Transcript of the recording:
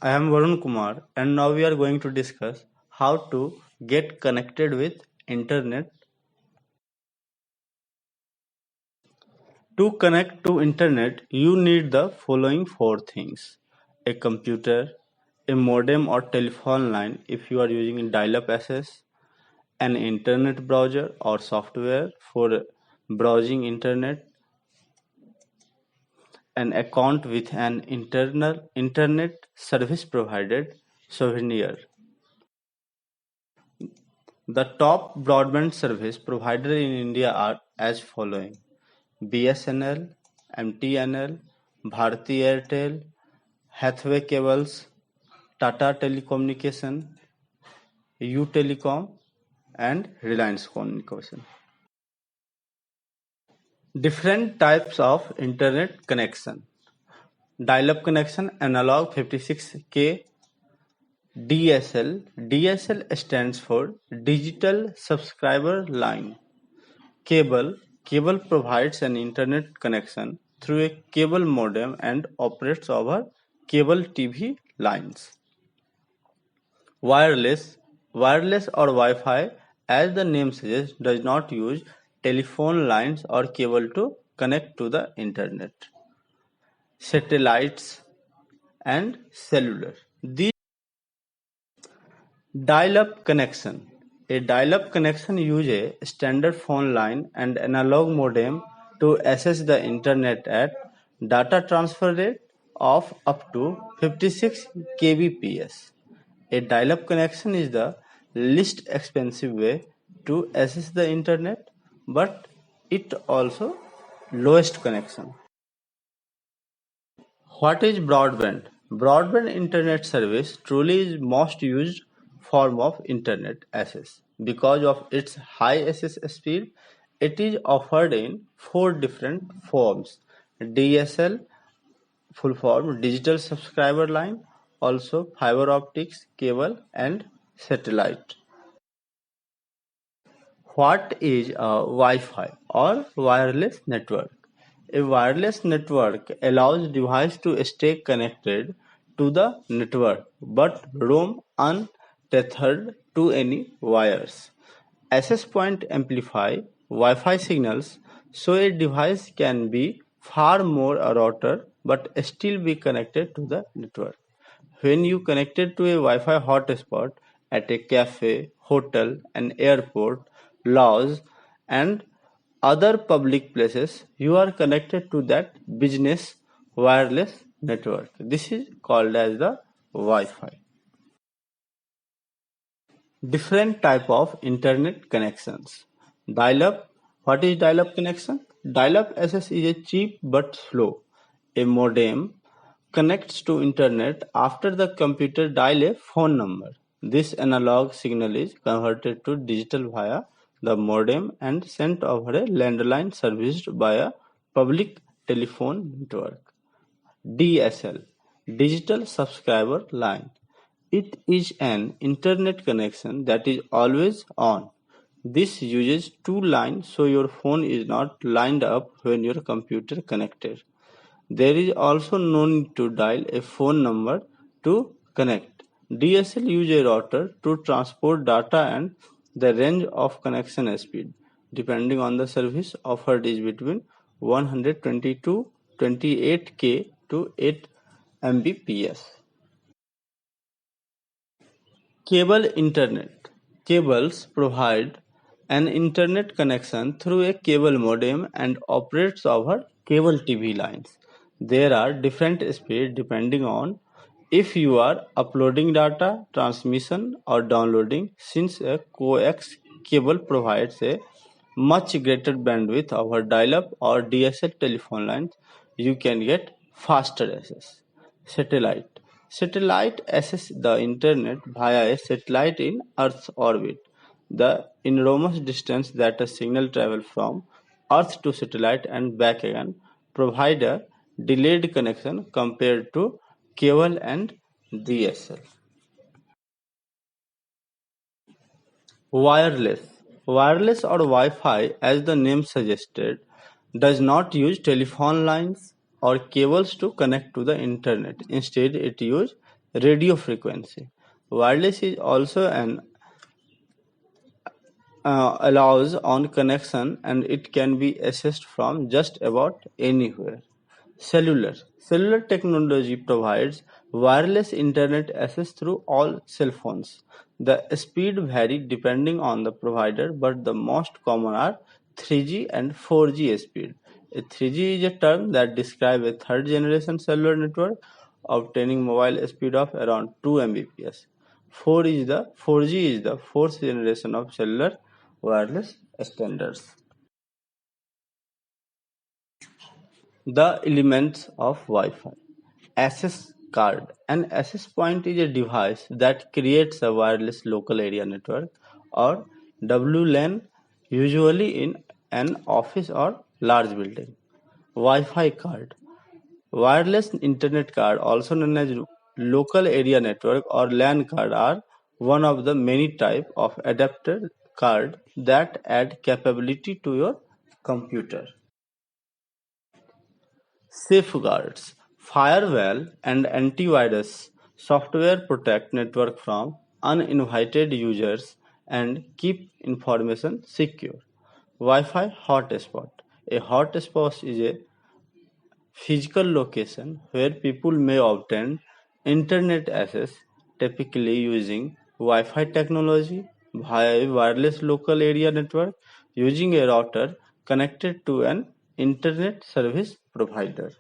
I am Varun Kumar and now we are going to discuss how to get connected with internet. To connect to internet, you need the following four things: a computer, a modem or telephone line if you are using dial-up access, an internet browser or software for browsing internet, an account with an internal internet service provider, souvenir. The top broadband service providers in India are as following: BSNL, MTNL, Bharti Airtel, Hathway Cables, Tata Telecommunication, U Telecom, and Reliance Communication. Different types of internet connection: dial-up connection, analog 56K, DSL. DSL stands for Digital Subscriber Line. Cable. Cable provides an internet connection through a cable modem and operates over cable TV lines. Wireless. Wireless or Wi-Fi, as the name suggests, does not use telephone lines or cable to connect to the internet. Satellites and cellular. These dial-up connection. A dial-up connection uses a standard phone line and analog modem to access the internet at data transfer rate of up to 56 kbps. A dial-up connection is the least expensive way to access the internet, but it also lowest connection. What is broadband? Broadband internet service truly is most used form of internet access. Because of its high access speed, it is offered in four different forms: DSL, full form digital subscriber line, also fiber optics, cable, and satellite. What is a Wi-Fi or wireless network? A wireless network allows device to stay connected to the network but roam untethered to any wires. Access point amplify Wi-Fi signals so a device can be far more a router but still be connected to the network. When you connected to a Wi-Fi hotspot at a cafe, hotel, an airport, lodge, and other public places, you are connected to that business wireless network. This is called as the Wi-Fi. Different type of internet connections. Dial-up. What is dial-up connection? Dial-up access is a cheap but slow. A modem connects to internet after the computer dial a phone number. This analog signal is converted to digital via the modem and sent over a landline serviced by a public telephone network. DSL, Digital Subscriber Line. It is an internet connection that is always on. This uses two lines so your phone is not lined up when your computer connected. There is also no need to dial a phone number to connect. DSL uses a router to transport data and the range of connection speed, depending on the service offered, is between 122 28K to 8 Mbps. Cable internet. Cables provide an internet connection through a cable modem and operates over cable TV lines. There are different speeds depending on if you are uploading data, transmission or downloading. Since a coax cable provides a much greater bandwidth over dial-up or DSL telephone lines, you can get faster access. Satellite. Satellite access the internet via a satellite in Earth's orbit. The enormous distance that a signal travels from Earth to satellite and back again provide a delayed connection compared to cable and DSL. Wireless. Wireless or Wi-Fi, as the name suggested, does not use telephone lines or cables to connect to the internet. Instead, it uses radio frequency. Wireless is also an allows on connection and it can be accessed from just about anywhere. Cellular. Cellular technology provides wireless internet access through all cell phones. The speed varies depending on the provider, but the most common are 3G and 4G speed. A 3G is a term that describes a third generation cellular network obtaining mobile speed of around 2 Mbps. 4G is the fourth generation of cellular wireless standards. The elements of Wi-Fi. Access card. An access point is a device that creates a wireless local area network or WLAN, usually in an office or large building. Wi-Fi card. Wireless internet card, also known as local area network or LAN card, are one of the many types of adapter card that add capability to your computer. Safeguards: Firewall and antivirus software protect network from uninvited users and keep information secure. Wi-Fi hotspot. A hotspot is a physical location where people may obtain internet access, typically using Wi-Fi technology via a wireless local area network using a router connected to an internet service provider.